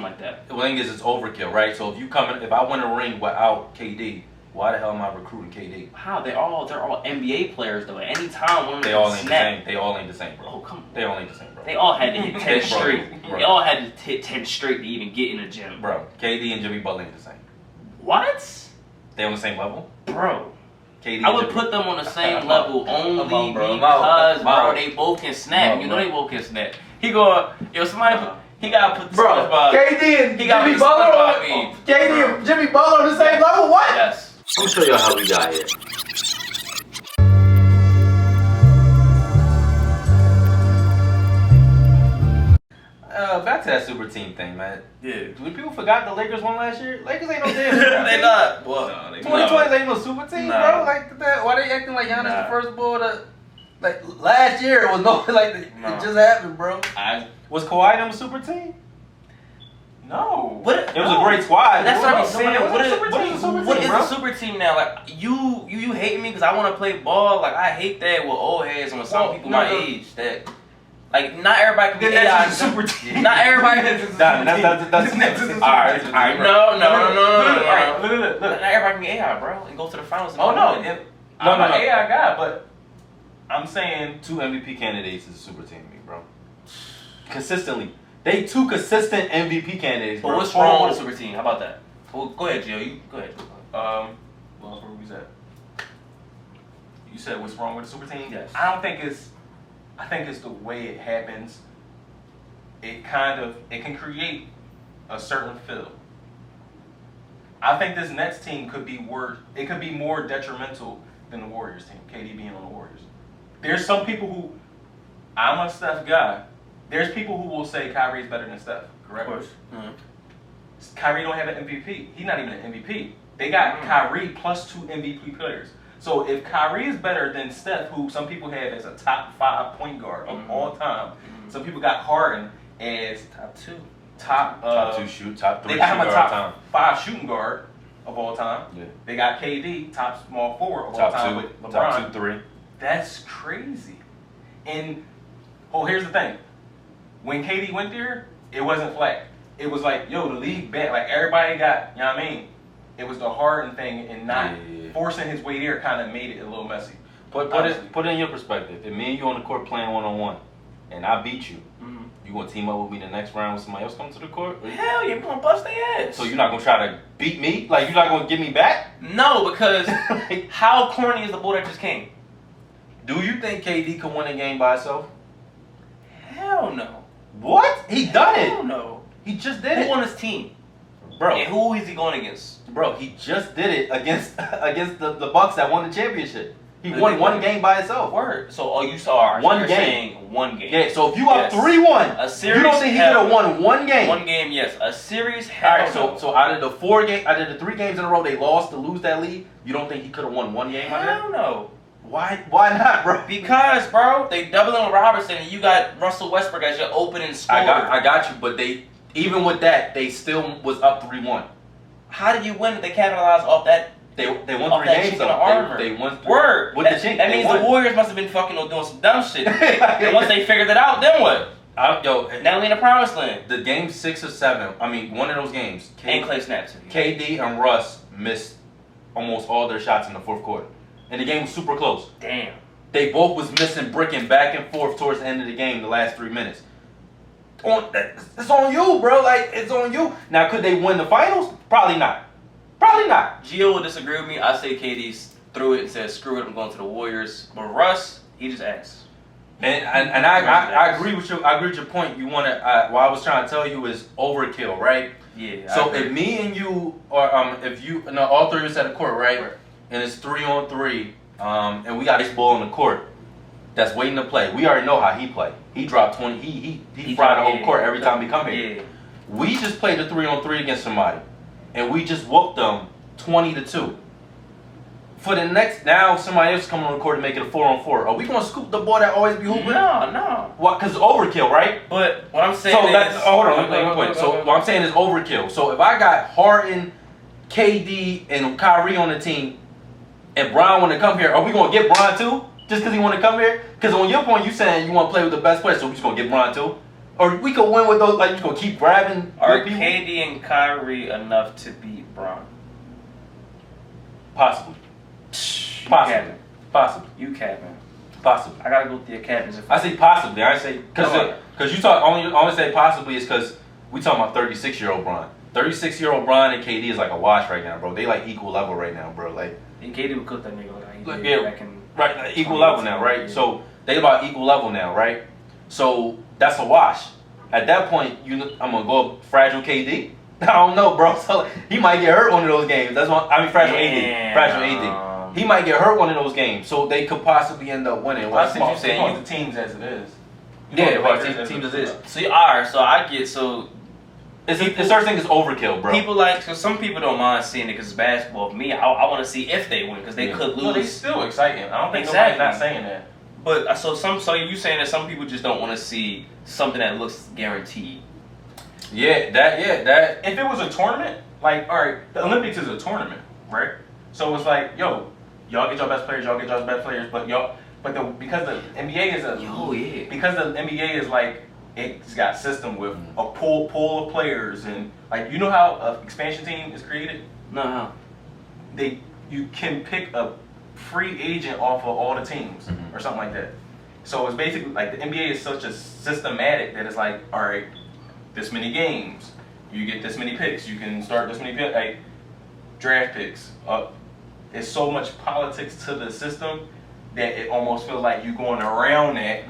like that. The thing is, it's overkill, right? So if I win a ring without KD, why the hell am I recruiting KD? How they're all NBA players though. At any time, one of them They all ain't the snap. same. They all ain't the same, bro. Oh, come on. They all ain't the same, bro. They all had to hit 10 Bro, straight. bro. They all had to hit 10 straight to even get in the gym. Bro, KD and Jimmy Butler ain't the same. What? They on the same level? Bro. KD I would and put them on the same level only on, bro. because, I'm out. bro, they both can snap. You know they both can snap. He go, yo, somebody, he gotta put the Bro, SpongeBob. KD and He got Jimmy the Butler SpongeBob on KD and Jimmy Butler on the same level? What? Yes. Let me show y'all how we got here. Back to that super team thing, man. Yeah. Do people forgot the Lakers won last year? Lakers ain't no damn super team. They not. Well, No, they 2020 ain't no super team, Nah. bro. Like that. Why they acting like Giannis Nah. the first ball to? Like last year, it was no like it Nah. just happened, bro. I Was Kawhi them a super team? no. What? It was a great squad. That's what I'm No, saying. no, What it is was a super team, what is bro. a super team now? Like you hate me because I want to play ball. Like I hate that with old heads and with some Well, people no, my no. age that like not everybody can Then be AI. that's just a super team. Not everybody. Then that's just a Nah, super that's- team. that's- Then that's just a all super right, team. all right. No. Look. Not everybody can be AI, bro, and go to the finals. And Oh no, win. I'm No. an AI guy, but I'm saying 2 MVP candidates is a super team to me, bro. Consistently. They 2 consistent MVP candidates, But bro. what's wrong with a super team? How about that? Well, go ahead, Gio. You go ahead. well, where was that? You said what's wrong with the super team? Yes. I think it's the way it happens. It can create a certain feel. I think this Nets team could be worse. It could be more detrimental than the Warriors team. KD being on the Warriors. There's some people who, I'm a Steph guy. There's people who will say Kyrie's better than Steph. Correct? Of course. Mm-hmm. Kyrie don't have an MVP. He's not even an MVP. They got Kyrie plus 2 MVP players. So if Kyrie is better than Steph, who some people have as a top 5 point guard of all time, some people got Harden as Top 2. top 3 They got him a shooter top all time. 5 shooting guard of all time. Yeah. They got KD, top small forward of all Top time 2, with LeBron. top 2, 3. That's crazy. And here's the thing. When KD went there, it wasn't flat. It was like, yo, the league bet. Like everybody got, you know what I mean? It was the Harden thing and not forcing his way there kind of made it a little messy. Put it in your perspective. If me and you on the court playing 1-on-1, and I beat you, you gonna team up with me the next round when somebody else comes to the court? Hell yeah, you gonna bust their ass. So you're not gonna try to beat me? Like you're not gonna get me back? No, because how corny is the bull that just came? Do you think KD can win a game by himself? Hell no. What? He done Hell it. no. He just did Who it, on his team? bro. And who is he going against? Bro, he just did it against the Bucks that won the championship. He Did won they one win? game by himself. Word. So, you saw One you're game. saying one game. Yeah, so if you up Yes. 3-1, A series, you don't think he could hell have won one game? One game, yes. A series, All hell right, no. so out of the 3 games in a row they lost to lose that lead, you don't think he could have won one game out of hell that? no. Why not, bro? Because, bro, they doubling on Robertson and you got Russell Westbrook as your opening scorer. I got you, but even with that, they still was up 3-1. How did you win if they capitalized off that? They won Off 3 that games chicken though. armor. They won 3. Word. With that, the chink, that they means won. the Warriors must have been fucking doing some dumb shit. And once they figured it out, then what? Now we in the promised land. The game 6 or 7, I mean, one of those games, And Clay snaps it. KD and Russ missed almost all their shots in the 4th quarter. And the game was super close. Damn. They both was missing bricking back and forth towards the end of the game, the last 3 minutes. It's on you, bro. Like, it's on you. Now, could they win the finals? Probably not. Probably not. Gio will disagree with me. I say KD threw it and said, screw it, I'm going to the Warriors. But Russ, he just asked. And I agree with you. I agree with your point. You want to. What I was trying to tell you is overkill, right? Yeah. So if me and you, or all 3 of us at the court, right? And it's 3-on-3, and we got this ball on the court that's waiting to play. We already know how he play. He dropped 20. He fried the whole court every time he come here. Yeah. We just played a 3-on-3 against somebody, and we just whooped them 20-2. For the next, now somebody else coming on the court to make it a 4-on-4. Are we gonna scoop the ball that always be hooping? No. What? Cause overkill, right? But what I'm saying So is, that's hold on. Let me put it. So what I'm saying is overkill. So if I got Harden, KD, and Kyrie on the team, and Bron want to come here, are we gonna get Bron too? Just because he want to come here? Because on your point, you saying you want to play with the best players, so we just gonna get Bron too? Or we could win with those. Like you gonna keep grabbing. Are good people? KD and Kyrie enough to beat Bron? Possibly. You Possibly. capping. Possibly. You capping. Possibly. I gotta go with your captains. I say possibly. I say because Come you talk only say possibly is because we talking about 36-year-old Bron. 36-year-old Bron and KD is like a wash right now, bro. They like equal level right now, bro. Like And KD would cook that nigga like he Like, did yeah, back in right, like, equal level now, right? Yeah. So they about equal level now, right? So that's a wash. At that point, I'm gonna go up fragile KD. I don't know, bro. So he might get hurt one of those games. That's what I mean. Fragile AD. Fragile AD. He might get hurt one of those games, so they could possibly end up winning. Well, What you saying? the teams as it is. Yeah, well, teams as is. So you are. So I get so. It's certain thing is overkill, bro. People like, so some people don't mind seeing it because it's basketball. For me, I want to see if they win because they could lose. No, they still exciting. I don't think Exactly. nobody's not saying that. But so you saying that some people just don't want to see something that looks guaranteed. That. If it was a tournament, like, all right, the Olympics is a tournament, right? So it's like, yo, y'all get your best players, because the NBA is because the NBA is like, it's got system with a pool of players, and like, you know how an expansion team is created? No. You can pick a free agent off of all the teams or something like that. So it's basically like the NBA is such a systematic that it's like, all right, this many games, you get this many picks, you can start this many picks, like draft picks. It's so much politics to the system that it almost feels like you're going around that.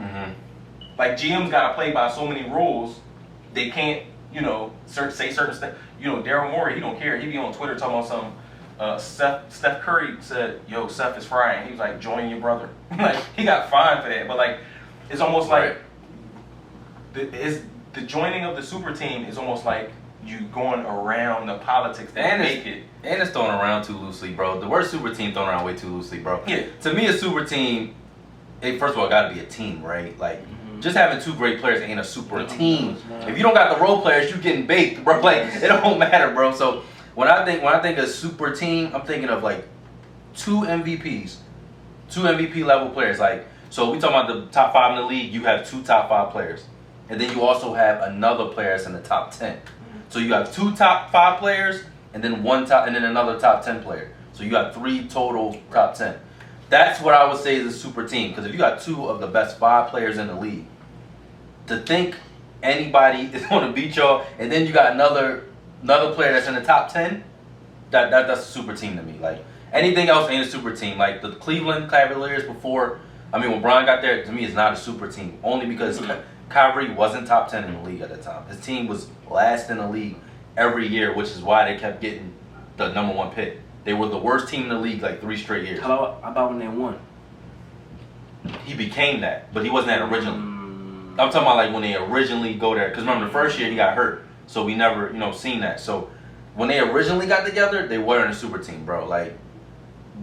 Like GM's got to play by so many rules, they can't, say certain stuff. Daryl Morey, he don't care. He be on Twitter talking about something. Steph Curry said, "Yo, Steph is frying." He was like, "Join your brother." Like he got fined for that. But like, it's almost like the joining of the super team is almost like you going around the politics that make it. And it's thrown around too loosely, bro. The word super team thrown around way too loosely, bro. Yeah. To me, a super team, first of all, got to be a team, right? Like, just having two great players ain't a super team. If you don't got the role players, you getting baked, bro. Like, it don't matter, bro. So when I think of super team, I'm thinking of like two MVP level players. Like, so we talking about the top 5 in the league. You have 2 top 5 players, and then you also have another player that's in the top 10. So you have 2 top 5 players, and then another top 10 player. So you got 3 total top 10. That's what I would say is a super team. Because if you got 2 of the best 5 players in the league, to think anybody is going to beat y'all, and then you got another player that's in the top 10, that's a super team to me. Like, anything else ain't a super team. Like the Cleveland Cavaliers when Bron got there, to me, it's not a super team. Only because Kyrie wasn't top 10 in the league at the time. His team was last in the league every year, which is why they kept getting the number 1 pick. They were the worst team in the league like 3 straight years. How about when they won? He became that, but he wasn't that originally. I'm talking about like when they originally go there. Because remember, the first year he got hurt, so we never, seen that. So when they originally got together, they weren't a super team, bro. Like,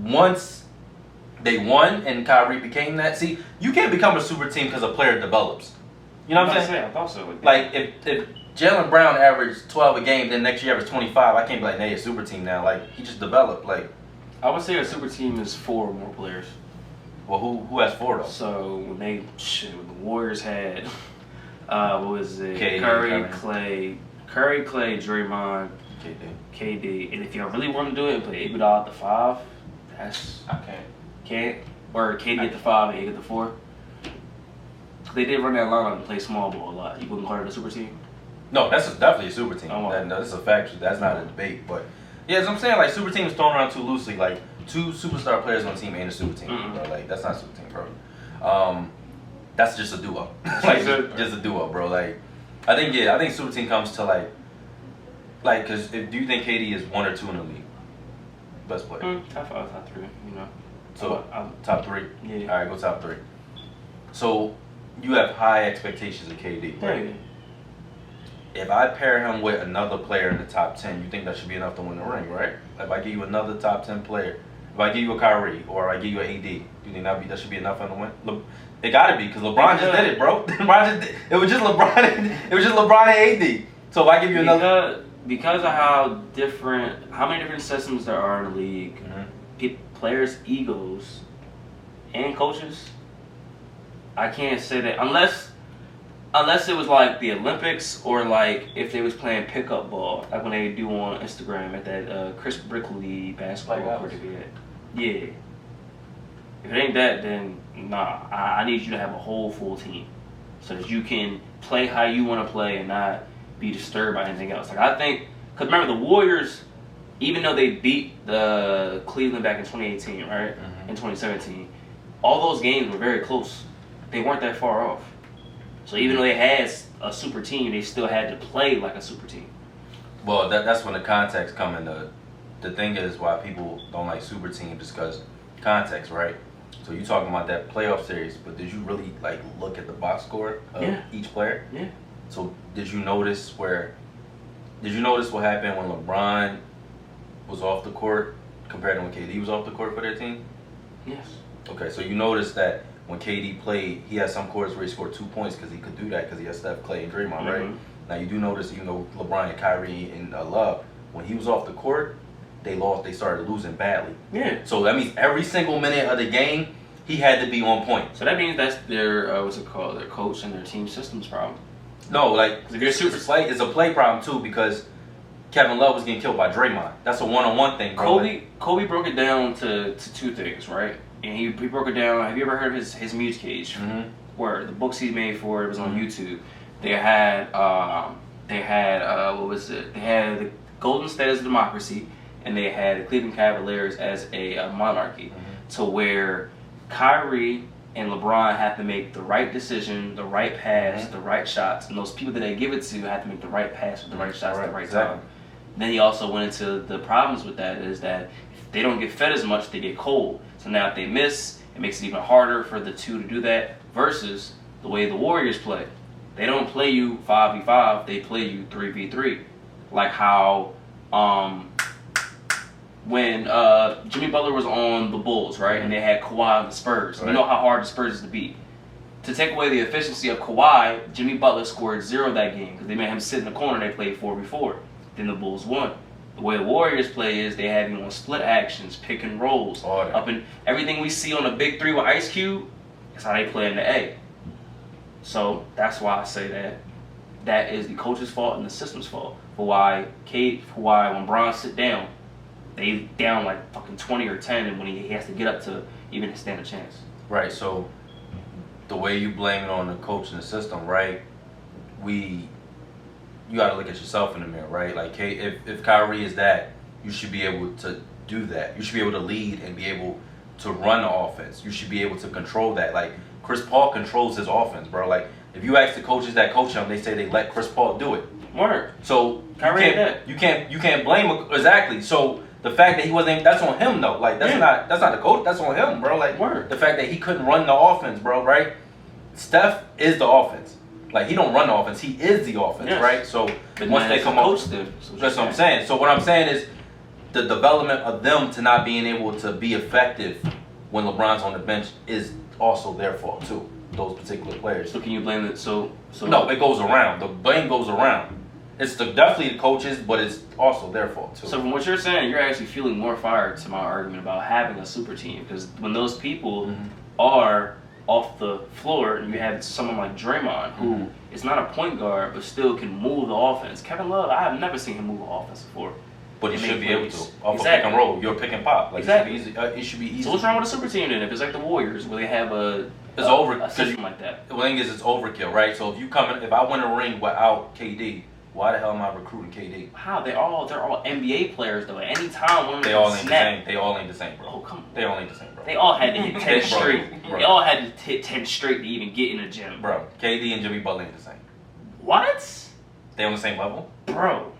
once they won and Kyrie became that, see, you can't become a super team because a player develops. You know what I'm saying? I thought so. Like, if Jaylen Brown averaged 12 a game, then next year averaged 25, I can't be like, hey, a super team now. Like, he just developed. Like, I would say a super team is 4 or more players. well, who has 4 though? So when the Warriors had, what was it? KD, Curry, Clay, Draymond, KD. And if y'all really want to do it and play Iguodala at the 5, I can't. Or KD at the 5 and Iguodala at the 4. They did run that lineup and play small ball a lot. You wouldn't call it a super team? No, that's definitely a super team. Oh, wow. That's a fact. That's not a debate. But yeah, as I'm saying, like, super team is thrown around too loosely. Like, 2 superstar players on a team ain't a super team, bro. Like, that's not a super team, bro. That's just a duo. Like, just a duo, bro. Like, I think super team comes to like, cause do you think KD is 1 or 2 in the league? Best player. Top 5, top 3. So top 3. Yeah. All right, go top 3. So you have high expectations of KD, right? Yeah. If I pair him with another player in the top 10, you think that should be enough to win the ring, right? If I give you another top 10 player, if I give you a Kyrie or I give you an AD, do you think that should be enough for him to win? It gotta be, because LeBron just did it, bro. It was just LeBron and AD. So if I give you another, because of how many different systems there are in the league, players' egos and coaches, I can't say that unless Unless it was like the Olympics or like if they was playing pickup ball, like when they do on Instagram at that Chris Brickley basketball court to be at. Yeah. If it ain't that, then nah. I need you to have a whole full team so that you can play how you want to play and not be disturbed by anything else. Like I think, because remember the Warriors, even though they beat the Cleveland back in 2018, right, in 2017, all those games were very close. They weren't that far off. So even though they had a super team, they still had to play like a super team. Well, that's when the context come in. The thing is why people don't like super teams is because context, right? So you talking about that playoff series, but did you really like look at the box score of each player? Yeah. So did you notice what happened when LeBron was off the court compared to when KD was off the court for their team? Yes. Okay, so you noticed that when KD played, he had some quarters where he scored 2 points because he could do that because he had Steph, Clay, and Draymond, right? Now you do notice, even though LeBron and Kyrie and Love, when he was off the court, they started losing badly. Yeah. So that means every single minute of the game, he had to be on point. So that means that's their what's it called? Their coach and their team systems problem. No, like if you're super it's a play problem too because Kevin Love was getting killed by Draymond. That's a one-on-one thing, bro. Kobe broke it down to two things, right? And he broke it down. Have you ever heard of his Muse Cage? Where the books he made for it was on YouTube. They had what was it? They had the Golden State as a democracy, and they had the Cleveland Cavaliers as a monarchy. To where Kyrie and LeBron have to make the right decision, the right pass, the right shots, and those people that they give it to have to make the right pass with the right shots at the right time. Then he also went into the problems with that is that if they don't get fed as much, they get cold. So now if they miss, it makes it even harder for the two to do that versus the way the Warriors play. They don't play you 5v5, they play you 3v3. Like how when Jimmy Butler was on the Bulls, right, and they had Kawhi on the Spurs. Right. You know how hard the Spurs is to beat. To take away the efficiency of Kawhi, Jimmy Butler scored 0 that game because they made him sit in the corner. They played 4v4. Then the Bulls won. The way the Warriors play is they have you on split actions, pick and rolls, up in everything we see on the Big Three with Ice Cube. That's how they play in the A. So that's why I say that is the coach's fault and the system's fault for why when Bron sit down, they down like fucking 20 or 10, and when he has to get up to even stand a chance. Right. So the way you blame it on the coach and the system, right? You got to look at yourself in the mirror, right? Like, if Kyrie is that, you should be able to do that. You should be able to lead and be able to run the offense. You should be able to control that. Like, Chris Paul controls his offense, bro. Like, if you ask the coaches that coach him, they say they let Chris Paul do it. Word. So you can't blame him. Exactly. So the fact that he wasn't, that's on him though. Like that's not the coach. That's on him, bro. Like the fact that he couldn't run the offense, bro. Right? Steph is the offense. Like he don't run the offense. He is the offense, right? So but once they come up, that's what I'm saying. So what I'm saying is the development of them to not being able to be effective when LeBron's on the bench is also their fault too. Those particular players. So can you blame it? So no, it goes around. The blame goes around. It's definitely the coaches, but it's also their fault too. So from what you're saying, you're actually feeling more fired to my argument about having a super team because when those people are off the floor and you have someone like Draymond who is not a point guard but still can move the offense. Kevin Love, I have never seen him move the offense before. But he should be able to. Off a pick and roll, you're pick and pop. Like it should be easy. So what's wrong with a super team then? If it's like the Warriors where they have a system like that. The thing is, it's overkill, right? So if I win a ring without KD, why the hell am I recruiting KD? How? They're all NBA players though. At any time, one of them they all ain't the same. They all ain't the same, bro. Oh come on. They all ain't the same, bro. They all had to hit 10 straight. Bro. They all had to hit 10 straight to even get in the gym, bro. KD and Jimmy Butler ain't the same. What? They on the same level, bro.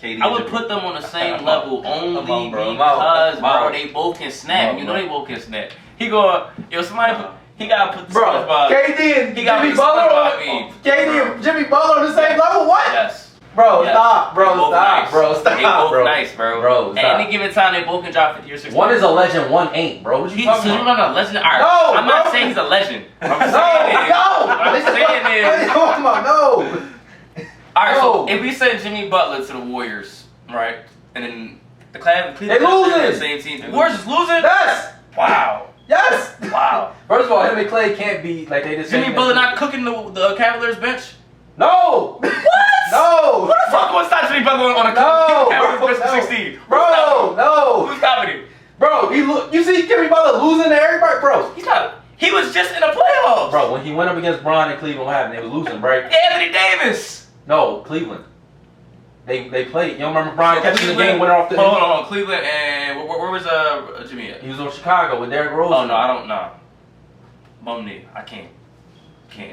KD I would put them on the same level only because, bro, they both can snap. You know they both can snap. He somebody, he got to put the KD and Jimmy Butler KD and Jimmy Butler on the same level? What? Yes. Bro, stop, bro, stop, bro, stop, they both bro. Nice, bro. Bro, at any given time, they both can drop 50 or 60. One is a legend, one ain't, bro. What you talking about? No, legend. All right. No, I'm not saying he's a legend. I'm saying no. All right, so if we send Jimmy Butler to the Warriors, right, and then the Cleveland they losing. The same team. The Warriors is losing. Yes. Wow. Yes. Wow. First of all, him and Clay can't be like they just. Jimmy Butler not cooking the Cavaliers bench. No. What? No. Who the fuck gonna stop Jimmy Butler on a No. 16? Bro, no. Who's stopping him? Bro, you see Jimmy Butler losing to everybody, bro. He's not. He was just in the playoffs. Bro, when he went up against Bron in Cleveland, what happened? They was losing, right? Anthony Davis. No, Cleveland. They played. You don't remember Bron catching the game winner off the? Hold on. Cleveland and where was Jimmy at? He was on Chicago with Derrick Rose. Oh no, I don't know. Bum knee. I can't.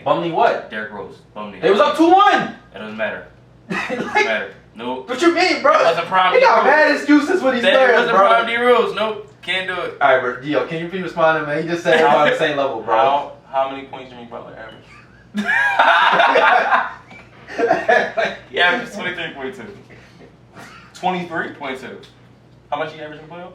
Bumley what? Derrick Rose. Bum knee. They was up 2-1. It doesn't matter. Like, Doesn't matter. Nope. What you mean, bro? That wasn't prime He got D. mad excuses for these That players, wasn't bro. prime D Rose. Nope. Can't do it. All right, bro. Yo, can you please respond to me? He just said everybody on the same level, bro. How many points Jimmy Butler averaged? Yeah, it was 23.2. 23. 22. How much he averaged in the playoffs?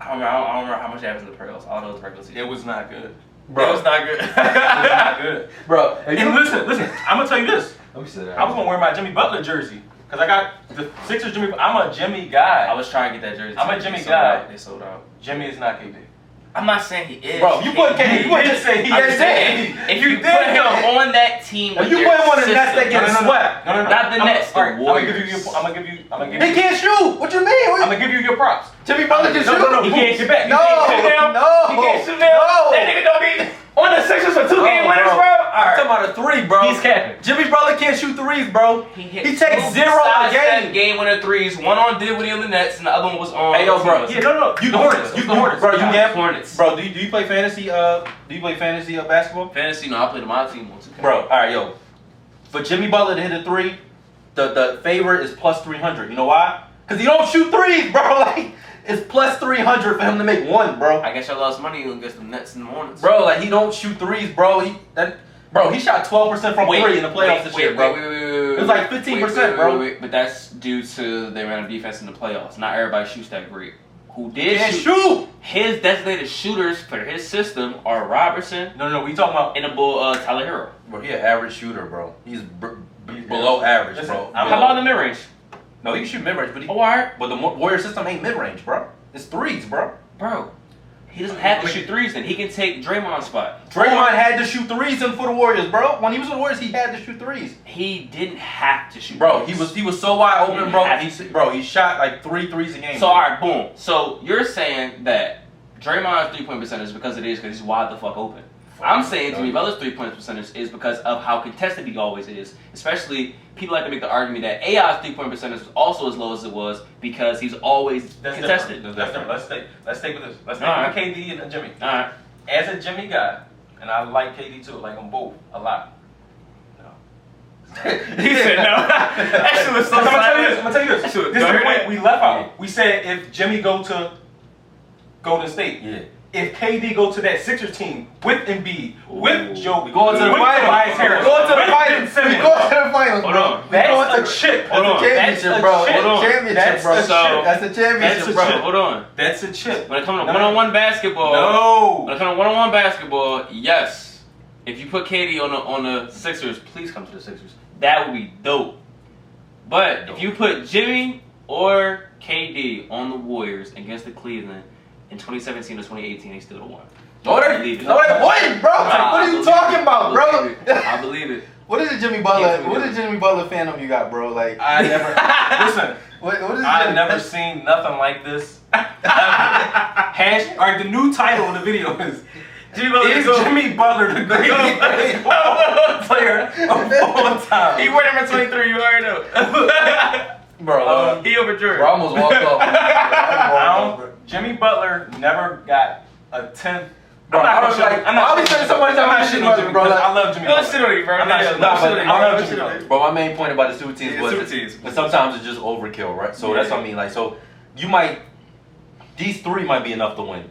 I don't remember how much it happened in the playoffs. All those regular season. It was not good. Bro, it was not good. It was not good. Bro, And listen. I'm gonna tell you this. let me sit down. I was gonna wear my Jimmy Butler jersey because I got the Sixers Jimmy. I'm a Jimmy guy. I was trying to get that jersey. I'm a too. Jimmy They sold guy. out. They sold out. Jimmy is not KD. I'm not saying he is. Bro, you put KD. You wouldn't just say he I'm is. saying, if you put him on that team, If with you their put him on the system- Nets, they get swept. No. Not the Nets, the I'm gonna give Warriors. you. I'm gonna give you. He can't shoot. What you mean? I'm gonna give you your props. Jimmy Butler can shoot. No. He can't Get back. No, He can't shoot now. no, He can't shoot now. no. That nigga don't be on the Sixers for 2 game winners, bro. I'm talking about a 3, bro. He's capping. Jimmy Butler can't shoot threes, bro. He takes 0 a game. Game winner threes. One on Dinwiddie on the Nets, and the other one was on. Hey, yo, bro. Yeah, no. You the Hornets. You the Hornets. Bro, you Yeah, gamble? Hornets. Bro, do you play fantasy? Do you play fantasy basketball? Fantasy, no, I played on my team once. Okay. Bro, all right, yo. For Jimmy Butler to hit a 3, the favorite is plus 300. You know why? Because he don't shoot threes, bro. Like, it's plus 300 for him to make 1, bro. I guess I lost money against the Nets and the Hornets. Bro, like, he don't shoot threes, bro. He shot 12% from 3 in the playoffs this year, bro. Wait. It was like 15%, bro. Wait. But that's due to the amount of defense in the playoffs. Not everybody shoots that great. Who did Can't shoot? shoot. His designated shooters for his system are Robertson No. We talking about. and the bull Tyler Hero. Bro, he an average shooter, bro. He's below average, Listen, bro. I'm How about in the mid range? No, he can shoot mid-range, but Oh, alright. but the Warrior system ain't mid-range, bro. It's threes, bro. Bro, he doesn't have to shoot threes then. He can take Draymond's spot. Draymond had to shoot threes for the Warriors, bro. When he was with the Warriors, he had to shoot threes. He didn't have to shoot Bro, threes. he was so wide open, bro. Yeah. He shot like 3 threes a game. So, bro. alright, boom. So, you're saying that Draymond's 3-point percentage is because it is because he's wide the fuck open. I'm saying Jimmy Butler's 3-point percentage is because of how contested he always is. Especially, people like to make the argument that AI's 3-point percentage is also as low as it was because he's always That's contested. different. That's different. Let's stay with this. Let's stay Alright. with KD and Jimmy. Alright. As a Jimmy guy, and I like KD too, like them both a lot. No. He said no. That shit was so I'm silent. gonna tell you this. Sure, This go is the ahead. point we left out. We said if Jimmy go to Golden State, Yeah. if KD go to that Sixers team with Embiid, with Joe, We going to the with finals. Tobias Harris, We going to the with finals. Ben Simmons, We going to the finals, Hold bro. on. We going that's to a chip. Hold on. championship, bro. That's a chip. Championship, That's bro. a So- chip. That's the championship, That's a bro. chip. Hold on. That's a chip. When it comes to No. one-on-one basketball, No. when it comes to one-on-one basketball, yes. If you put KD on the Sixers, please come to the Sixers. That would be dope. But if you put Jimmy or KD on the Warriors against the Cleveland in 2017 or 2018, they still won. No, I they believe it. What, bro? Nah, What are you talking about, I bro? believe it. I believe it. What is the Jimmy Butler? What is Jimmy Butler fandom you got, bro? Like, I never listen. what is I've Jimmy- never seen nothing like this. Hash. All right, the new title of the video is Is Jimmy Butler the greatest basketball player of all time? He wore number 23, you already know. Bro, He over Jordan. bro, I almost walked off. Jimmy Butler never got a 10th. Bro, I was like, I was saying so much time I'm I not shit shitting on on Jimmy, Jimmy, bro. bro. Like, I love Jimmy Don't Butler. shit on you, bro. I'm not Yeah, shitting don't on shit Jimmy. on you. I love Don't Jimmy shit on Butler. you. bro, my main point about the super teams Yeah, was, super teams. but sometimes it's just overkill, right? So Yeah. that's what I mean. Like, so you might, these 3 might be enough to win.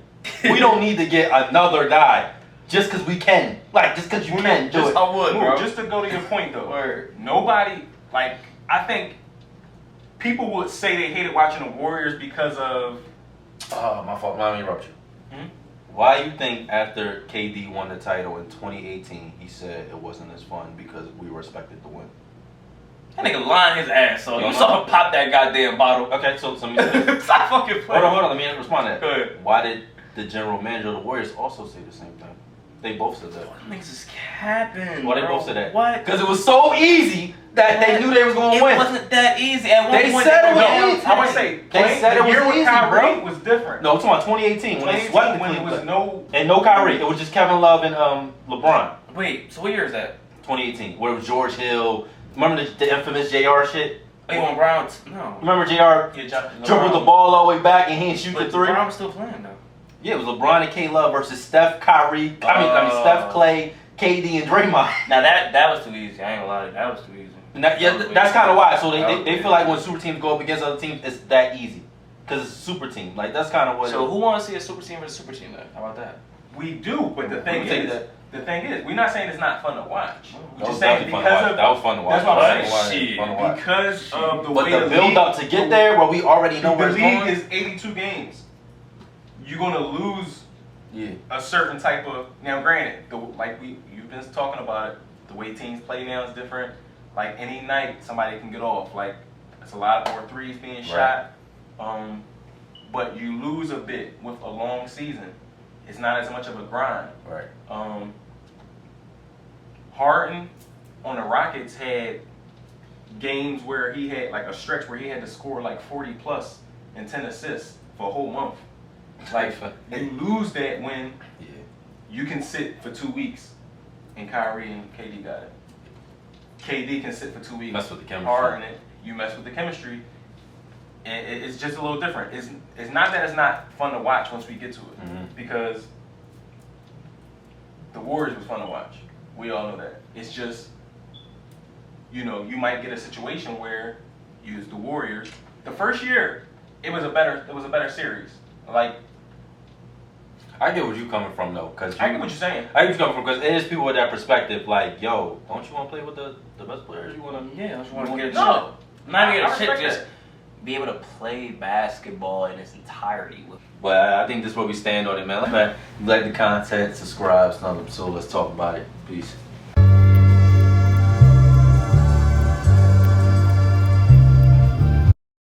We don't need to get another guy just because we can. Like, just because you can do it. I would, bro. Just to go to your point though, Word. nobody like I think people would say they hated watching the Warriors because of Oh, my fault. Let me interrupt you. Hmm? Why you think after KD won the title in 2018, he said it wasn't as fun because we were expected to win? That nigga lying his ass off. Yo, You saw him pop that goddamn bottle. Okay, so let me Stop fucking playing. hold on. Let me respond to that. Go ahead. Why did the general manager of the Warriors also say the same thing? They both said that. Niggas is capping. Well, they bro. both said that. What? Because it was so easy that they knew they was going to win. It wasn't that easy. At one They point, said it were was down easy. 10. I would say They said it was the year with easy, Kyrie bro. was different. No, I'm talking about 2018 when they 2018 swept the when there was Cleveland. no And no Kyrie. It was just Kevin Love and LeBron. Wait, so what year is that? 2018, where it was George Hill. Remember the infamous JR shit? Oh, you want Brown? No. Remember JR yeah, dribbled the ball all the way back and he didn't shoot But the three? Brown was still playing though. Yeah, it was LeBron and K Love versus Steph, Kyrie. I mean Steph, Clay, KD, and Draymond. Now that was too easy. I ain't gonna lie, that was too easy. And that's kind of why. So they feel like when super teams go up against other teams, it's that easy. Because it's a super team. Like, that's kind of what So who wants to see a super team versus super team then? How about that? We do, but the thing is, we're not saying it's not fun to watch. We're That was just saying definitely fun to watch. because That was fun to watch. That's what I'm That saying. was Shit. fun to watch. Because of the But way the build league, up to get there, where we already know where the it's going. league is 82 games. You're gonna lose Yeah. a certain type of. Now, granted, you've been talking about it. The way teams play now is different. Like any night, somebody can get off. Like it's a lot more threes being shot. But you lose a bit with a long season. It's not as much of a grind. Right. Harden on the Rockets had games where he had like a stretch where he had to score like 40 plus and 10 assists for a whole month. Like you lose that when you can sit for 2 weeks and Kyrie and KD got it. KD can sit for 2 weeks. Mess with the chemistry. Harden it. You mess with the chemistry. And it's just a little different. It's not that it's not fun to watch once we get to it. Because the Warriors was fun to watch. We all know that. It's just, you might get a situation where you use the Warriors. The first year, it was a better series. Like, I get where you coming from though, cause I get what you're saying. I get where you coming from, cause it is people with that perspective. Like, yo, don't you want to play with the best players? You want to? Yeah, I just want to get a No. shit. Not even I get a shit, respect just that. be able to play basketball in its entirety. But I think this is where we stand on it, man. Man, you like the content, subscribe, so let's talk about it. Peace.